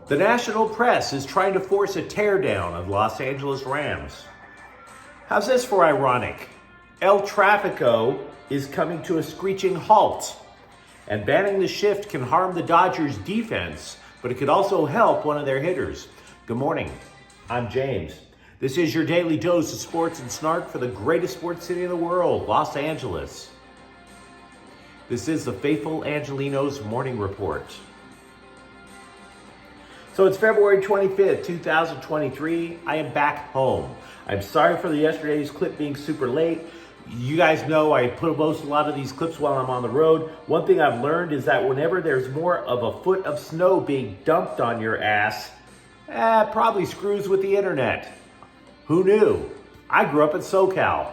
The national press is trying to force a teardown of Los Angeles Rams. How's this for ironic? El Trafico is coming to a screeching halt. And banning the shift can harm the Dodgers' defense, but it could also help one of their hitters. Good morning, I'm James. This is your daily dose of sports and snark for the greatest sports city in the world, Los Angeles. This is the faithful Angelenos morning report. So it's February 25th, 2023. I am back home. I'm sorry for yesterday's clip being super late. You guys know I post a lot of these clips while I'm on the road. One thing I've learned is that whenever there's more of a foot of snow being dumped on your ass, probably screws with the internet. Who knew? I grew up in SoCal.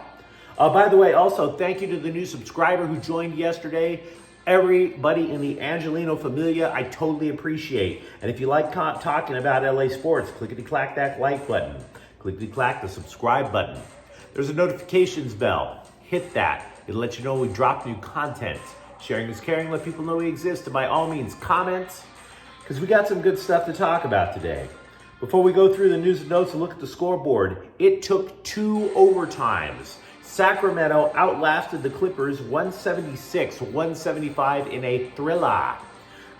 By the way, also, thank you to the new subscriber who joined yesterday. Everybody in the Angelino familia, I totally appreciate. And if you like talking about LA sports, clickety-clack that like button. Clickety-clack the subscribe button. There's a notifications bell. Hit that. It'll let you know when we drop new content. Sharing is caring. Let people know we exist. And by all means, comment, because we got some good stuff to talk about today. Before we go through the news and notes and look at the scoreboard, it took 2 overtimes. Sacramento outlasted the Clippers 176-175 in a thriller.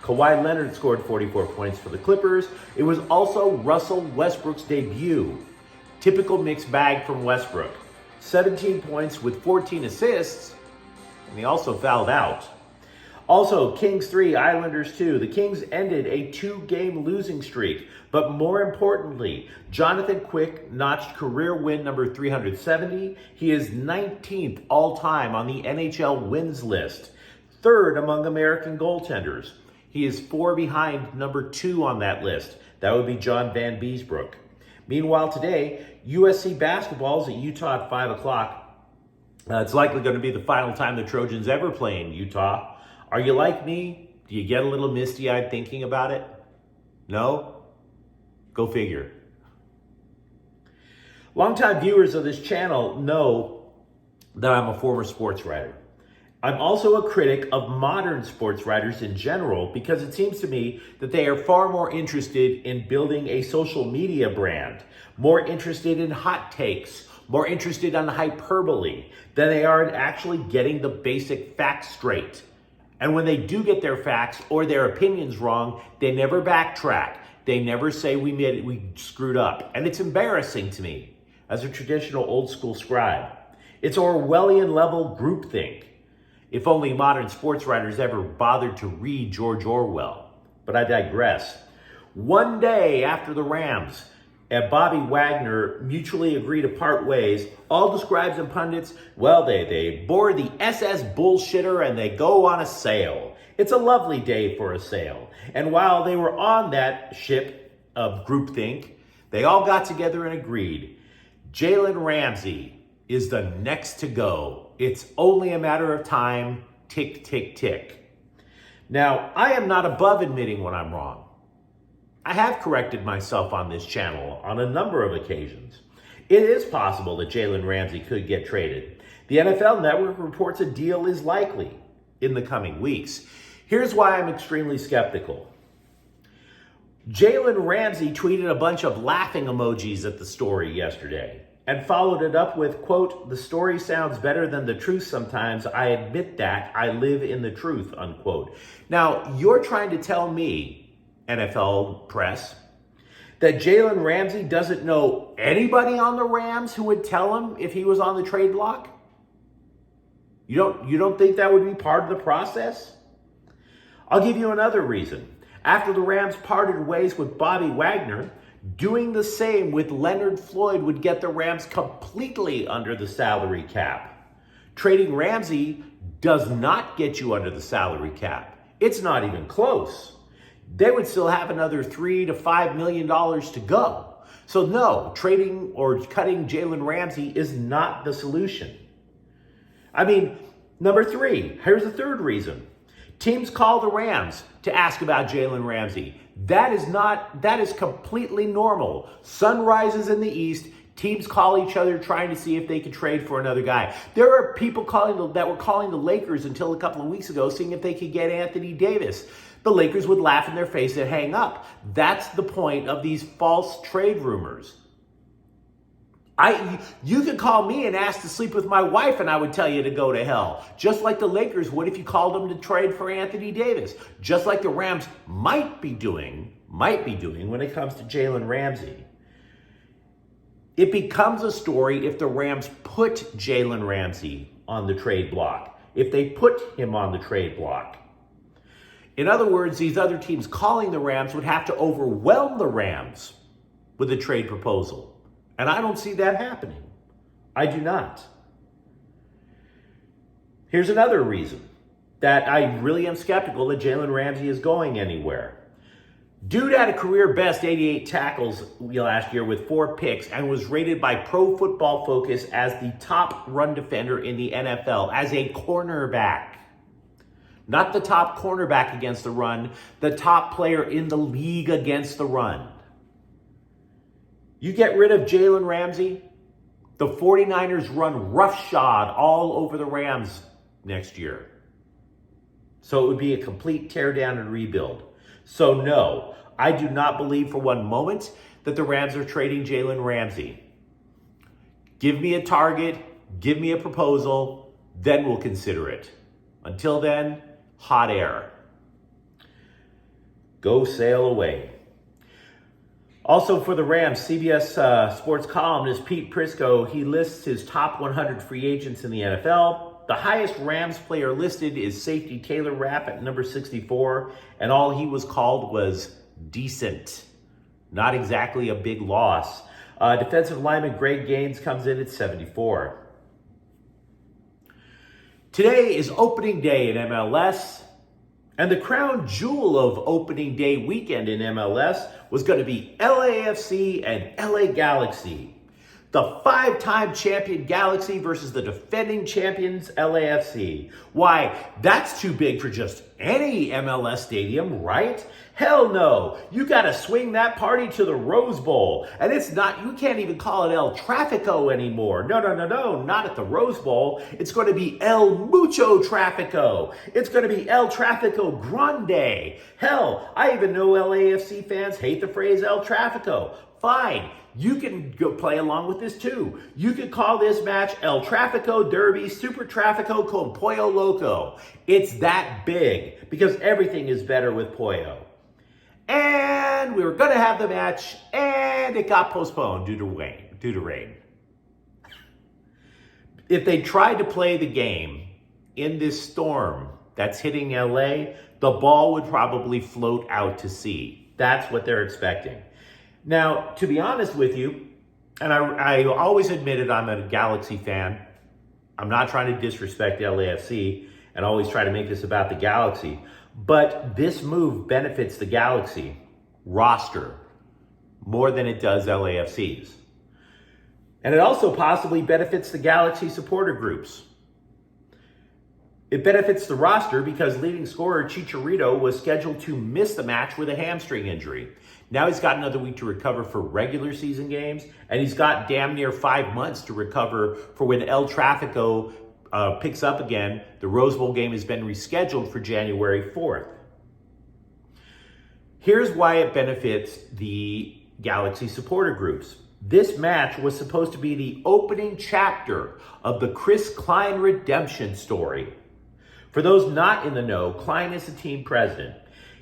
Kawhi Leonard scored 44 points for the Clippers. It was also Russell Westbrook's debut. Typical mixed bag from Westbrook. 17 points with 14 assists, and he also fouled out. Also, Kings 3, Islanders 2. The Kings ended a 2-game losing streak. But more importantly, Jonathan Quick notched career win number 370. He is 19th all-time on the NHL wins list. 3rd among American goaltenders. He is 4 behind number 2 on that list. That would be John Van Beesbrook. Meanwhile, today, USC basketball is at Utah at 5 o'clock. It's likely going to be the final time the Trojans ever play in Utah. Are you like me? Do you get a little misty-eyed thinking about it? No? Go figure. Longtime viewers of this channel know that I'm a former sports writer. I'm also a critic of modern sports writers in general because it seems to me that they are far more interested in building a social media brand, more interested in hot takes, more interested on hyperbole than they are in actually getting the basic facts straight. And when they do get their facts or their opinions wrong, they never backtrack. They never say we screwed up. And it's embarrassing to me as a traditional old school scribe. It's Orwellian level groupthink. If only modern sports writers ever bothered to read George Orwell. But I digress. One day after the Rams and Bobby Wagner mutually agree to part ways, all the scribes and pundits, well, they board the SS bullshitter and they go on a sail. It's a lovely day for a sail. And while they were on that ship of groupthink, they all got together and agreed. Jalen Ramsey is the next to go. It's only a matter of time. Tick, tick, tick. Now, I am not above admitting when I'm wrong. I have corrected myself on this channel on a number of occasions. It is possible that Jalen Ramsey could get traded. The NFL Network reports a deal is likely in the coming weeks. Here's why I'm extremely skeptical. Jalen Ramsey tweeted a bunch of laughing emojis at the story yesterday and followed it up with, quote, "The story sounds better than the truth sometimes. I admit that. I live in the truth," unquote. Now, you're trying to tell me, NFL press, that Jalen Ramsey doesn't know anybody on the Rams who would tell him if he was on the trade block? You don't think that would be part of the process? I'll give you another reason. After the Rams parted ways with Bobby Wagner, doing the same with Leonard Floyd would get the Rams completely under the salary cap. Trading Ramsey does not get you under the salary cap. It's not even close. They would still have another $3 to $5 million to go. So no, trading or cutting Jalen Ramsey is not the solution. I mean, number 3, here's the third reason. Teams call the Rams to ask about Jalen Ramsey. That is completely normal. Sun rises in the east. Teams call each other trying to see if they can trade for another guy. There are people that were calling the Lakers until a couple of weeks ago, seeing if they could get Anthony Davis. the Lakers would laugh in their face and hang up. That's the point of these false trade rumors. You could call me and ask to sleep with my wife and I would tell you to go to hell. Just like the Lakers would if you called them to trade for Anthony Davis. Just like the Rams might be doing when it comes to Jalen Ramsey. It becomes a story if the Rams put Jalen Ramsey on the trade block. If they put him on the trade block. In other words, these other teams calling the Rams would have to overwhelm the Rams with a trade proposal. And I don't see that happening. I do not. Here's another reason that I really am skeptical that Jalen Ramsey is going anywhere. Dude had a career best 88 tackles last year with 4 picks and was rated by Pro Football Focus as the top run defender in the NFL as a cornerback. Not the top cornerback against the run, the top player in the league against the run. You get rid of Jalen Ramsey, the 49ers run roughshod all over the Rams next year. So it would be a complete teardown and rebuild. So no, I do not believe for one moment that the Rams are trading Jalen Ramsey. Give me a target, give me a proposal, then we'll consider it. Until then, hot air. Go sail away. Also for the Rams, CBS sports columnist Pete Prisco, he lists his top 100 free agents in the NFL. The highest Rams player listed is safety Taylor Rapp at number 64, and all he was called was decent. Not exactly a big loss. Defensive lineman Greg Gaines comes in at 74. Today is opening day in MLS. And the crown jewel of opening day weekend in MLS was going to be LAFC and LA Galaxy. The 5-time champion Galaxy versus the defending champions LAFC. Why, that's too big for just any MLS stadium, right? Hell no. You got to swing that party to the Rose Bowl. And it's not, you can't even call it El Trafico anymore. No, not at the Rose Bowl. It's going to be El Mucho Trafico. It's going to be El Trafico Grande. Hell, I even know LAFC fans hate the phrase El Trafico. Fine. You can go play along with this too. You could call this match El Trafico Derby Super Trafico con Pollo Loco. It's that big because everything is better with Pollo. And we were going to have the match and it got postponed due to rain. If they tried to play the game in this storm that's hitting LA, the ball would probably float out to sea. That's what they're expecting. Now, to be honest with you, and I always admitted I'm a Galaxy fan. I'm not trying to disrespect LAFC and always try to make this about the Galaxy. But this move benefits the Galaxy roster more than it does LAFC's. And it also possibly benefits the Galaxy supporter groups. It benefits the roster because leading scorer Chicharito was scheduled to miss the match with a hamstring injury. Now he's got another week to recover for regular season games, and he's got damn near 5 months to recover for when El Trafico picks up again. The Rose Bowl game has been rescheduled for January 4th. Here's why it benefits the Galaxy supporter groups. This match was supposed to be the opening chapter of the Chris Klein redemption story. For those not in the know, Klein is the team president.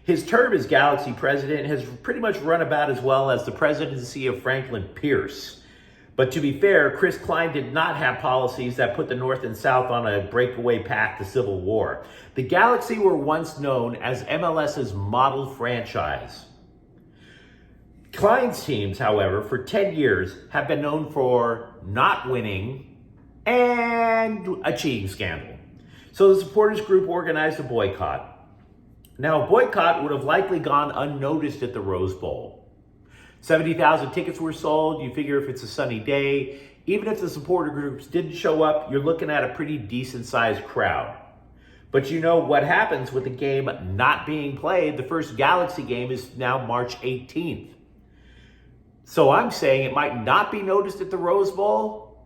His term as Galaxy president has pretty much run about as well as the presidency of Franklin Pierce. But to be fair, Chris Klein did not have policies that put the North and South on a breakaway path to civil war. The Galaxy were once known as MLS's model franchise. Klein's teams, however, for 10 years have been known for not winning and a cheating scandal. So the supporters group organized a boycott. Now, a boycott would have likely gone unnoticed at the Rose Bowl. 70,000 tickets were sold. You figure if it's a sunny day, even if the supporter groups didn't show up, you're looking at a pretty decent-sized crowd. But you know what happens with the game not being played? The first Galaxy game is now March 18th. So I'm saying it might not be noticed at the Rose Bowl,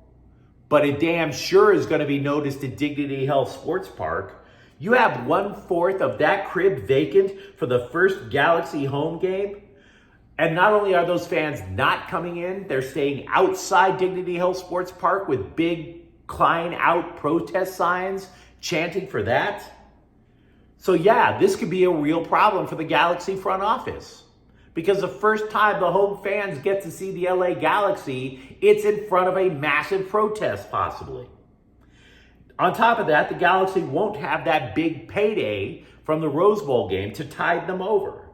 but it damn sure is going to be noticed at Dignity Health Sports Park. You have 1/4 of that crib vacant for the first Galaxy home game. And not only are those fans not coming in, they're staying outside Dignity Hill Sports Park with big Klein out protest signs chanting for that. So yeah, this could be a real problem for the Galaxy front office. Because the first time the home fans get to see the LA Galaxy, it's in front of a massive protest possibly. On top of that, the Galaxy won't have that big payday from the Rose Bowl game to tide them over.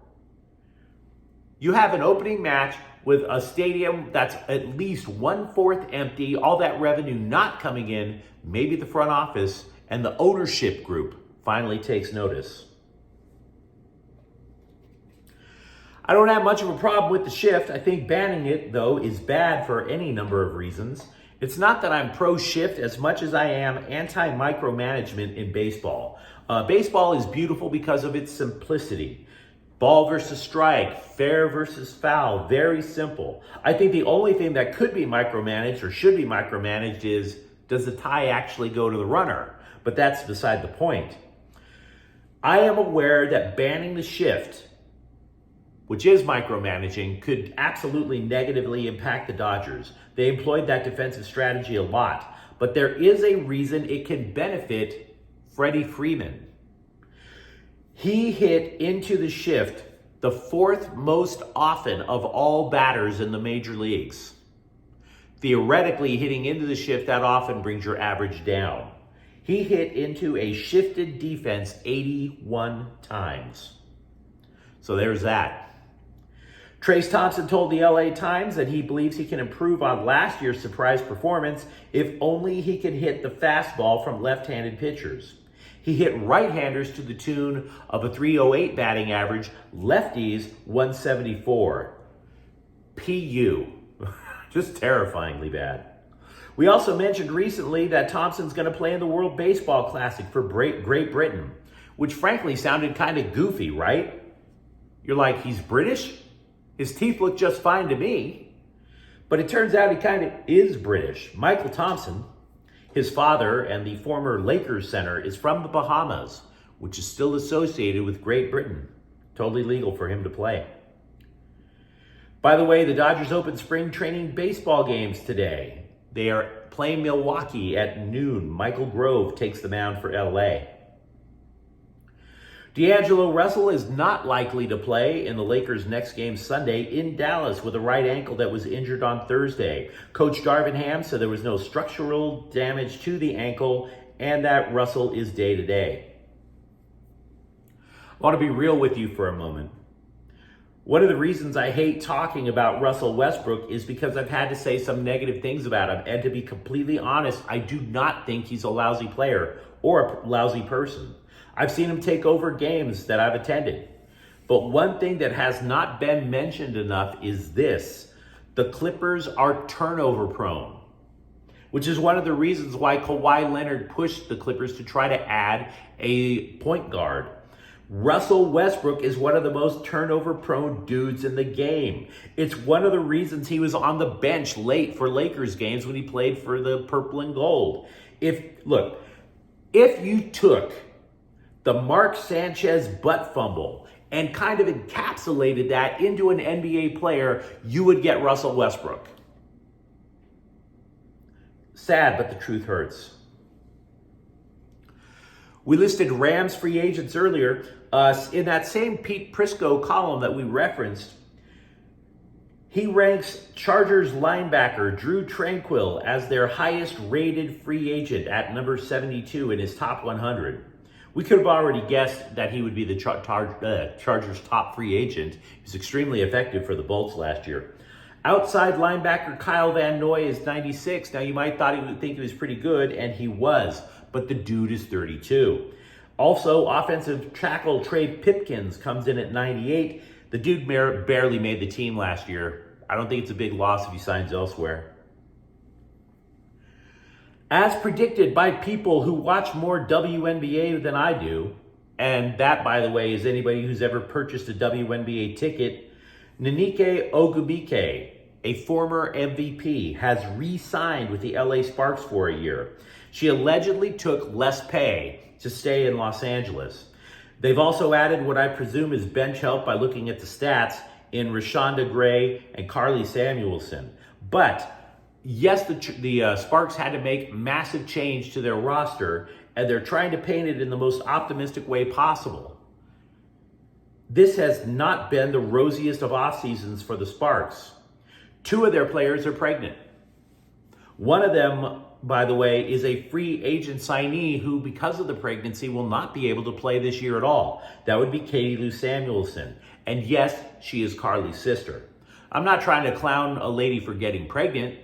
You have an opening match with a stadium that's at least 1/4 empty, all that revenue not coming in. Maybe the front office and the ownership group finally takes notice. I don't have much of a problem with the shift. I think banning it, though, is bad for any number of reasons. It's not that I'm pro-shift as much as I am anti-micromanagement in baseball. Baseball is beautiful because of its simplicity. Ball versus strike, fair versus foul, very simple. I think the only thing that could be micromanaged or should be micromanaged is, does the tie actually go to the runner? But that's beside the point. I am aware that banning the shift, which is micromanaging, could absolutely negatively impact the Dodgers. They employed that defensive strategy a lot, but there is a reason it can benefit Freddie Freeman. He hit into the shift the 4th most often of all batters in the major leagues. Theoretically, hitting into the shift that often brings your average down. He hit into a shifted defense 81 times. So there's that. Trace Thompson told the LA Times that he believes he can improve on last year's surprise performance if only he can hit the fastball from left-handed pitchers. He hit right-handers to the tune of a .308 batting average, lefties 174. PU. Just terrifyingly bad. We also mentioned recently that Thompson's going to play in the World Baseball Classic for Great Britain, which frankly sounded kind of goofy, right? You're like, he's British? His teeth look just fine to me. But it turns out he kind of is British. Michael Thompson, his father and the former Lakers center, is from the Bahamas, which is still associated with Great Britain. Totally legal for him to play. By the way, the Dodgers open spring training baseball games today. They are playing Milwaukee at noon. Michael Grove takes the mound for LA. D'Angelo Russell is not likely to play in the Lakers' next game Sunday in Dallas with a right ankle that was injured on Thursday. Coach Darvin Ham said there was no structural damage to the ankle and that Russell is day-to-day. I want to be real with you for a moment. One of the reasons I hate talking about Russell Westbrook is because I've had to say some negative things about him. And to be completely honest, I do not think he's a lousy player or a lousy person. I've seen him take over games that I've attended. But one thing that has not been mentioned enough is this. The Clippers are turnover prone, which is one of the reasons why Kawhi Leonard pushed the Clippers to try to add a point guard. Russell Westbrook is one of the most turnover-prone dudes in the game. It's one of the reasons he was on the bench late for Lakers games when he played for the purple and gold. If you took the Mark Sanchez butt fumble and kind of encapsulated that into an NBA player, you would get Russell Westbrook. Sad, but the truth hurts. We listed Rams free agents earlier. In that same Pete Prisco column that we referenced, he ranks Chargers linebacker Drew Tranquill as their highest rated free agent at number 72 in his top 100. We could have already guessed that he would be the Chargers' top free agent. He was extremely effective for the Bolts last year. Outside linebacker Kyle Van Noy is 96. Now, you might think he was pretty good, and he was, but the dude is 32. Also, offensive tackle Trey Pipkins comes in at 98. The dude barely made the team last year. I don't think it's a big loss if he signs elsewhere. As predicted by people who watch more WNBA than I do, and that, by the way, is anybody who's ever purchased a WNBA ticket, Nneka Ogwumike, a former MVP, has re-signed with the LA Sparks for a year. She allegedly took less pay. to stay in Los Angeles. They've also added what I presume is bench help by looking at the stats in Rashonda Gray and Carly Samuelson. But yes, the Sparks had to make massive change to their roster, and they're trying to paint it in the most optimistic way possible. This has not been the rosiest of off seasons for the Sparks. 2 of their players are pregnant. One of them, by the way, is a free agent signee who, because of the pregnancy, will not be able to play this year at all. That would be Katie Lou Samuelson. And yes, she is Carly's sister. I'm not trying to clown a lady for getting pregnant.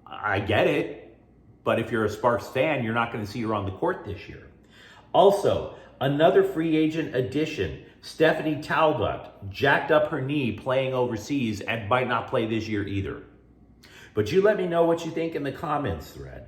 I get it. But if you're a Sparks fan, you're not going to see her on the court this year. Also, another free agent addition, Stephanie Talbot, jacked up her knee playing overseas and might not play this year either. But you let me know what you think in the comments thread.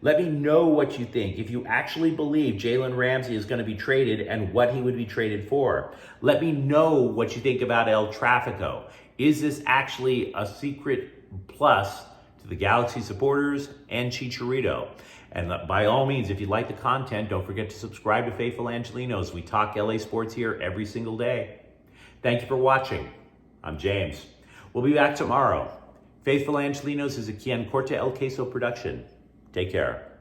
Let me know what you think. If you actually believe Jalen Ramsey is going to be traded and what he would be traded for. Let me know what you think about El Trafico. Is this actually a secret plus to the Galaxy supporters and Chicharito? And by all means, if you like the content, don't forget to subscribe to Faithful Angelenos. We talk LA sports here every single day. Thank you for watching. I'm James. We'll be back tomorrow. Faithful Angelenos is a Quien Corte El Queso production. Take care.